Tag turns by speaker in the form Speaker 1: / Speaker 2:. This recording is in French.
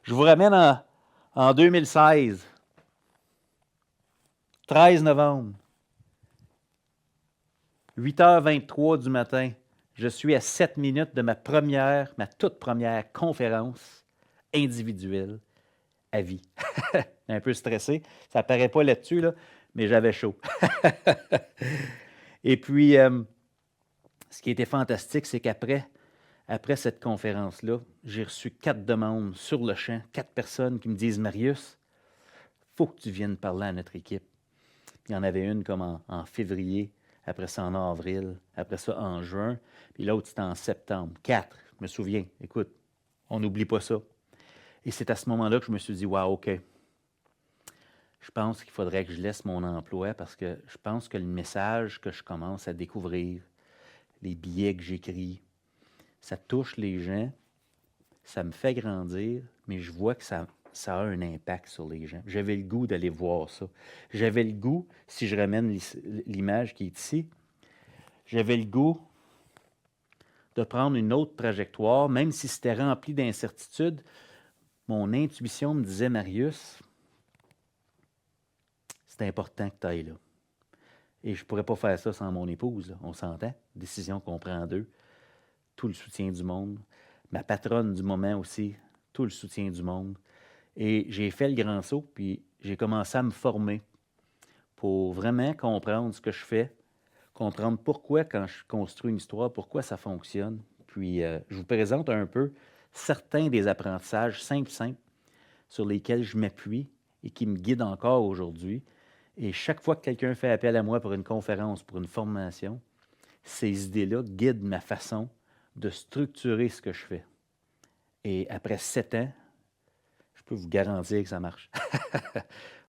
Speaker 1: Je vous ramène en 2016, 13 novembre, 8h23 du matin. Je suis à 7 minutes de ma toute première conférence individuelle à vie. Un peu stressé. Ça ne paraît pas là-dessus, là, mais j'avais chaud. Et puis, ce qui était fantastique, c'est après cette conférence-là, j'ai reçu 4 demandes sur le champ, 4 personnes qui me disent « Marius, il faut que tu viennes parler à notre équipe. » Il y en avait une comme en février, après ça en avril, après ça en juin, puis l'autre c'était en septembre. 4, je me souviens. Écoute, on n'oublie pas ça. Et c'est à ce moment-là que je me suis dit « Wow, OK. Je pense qu'il faudrait que je laisse mon emploi parce que je pense que le message que je commence à découvrir, les billets que j'écris, ça touche les gens, ça me fait grandir, mais je vois que ça a un impact sur les gens. J'avais le goût d'aller voir ça. J'avais le goût, si je ramène l'image qui est ici, j'avais le goût de prendre une autre trajectoire, même si c'était rempli d'incertitudes. Mon intuition me disait, Marius, c'est important que tu ailles là. Et je ne pourrais pas faire ça sans mon épouse, là. On s'entend. Décision qu'on prend deux. Tout le soutien du monde. Ma patronne du moment aussi. Tout le soutien du monde. Et j'ai fait le grand saut, puis j'ai commencé à me former pour vraiment comprendre ce que je fais, comprendre pourquoi, quand je construis une histoire, pourquoi ça fonctionne. Puis, je vous présente un peu certains des apprentissages simples sur lesquels je m'appuie et qui me guident encore aujourd'hui. Et chaque fois que quelqu'un fait appel à moi pour une conférence, pour une formation, ces idées-là guident ma façon de structurer ce que je fais. Et après 7 ans, je peux vous garantir que ça marche.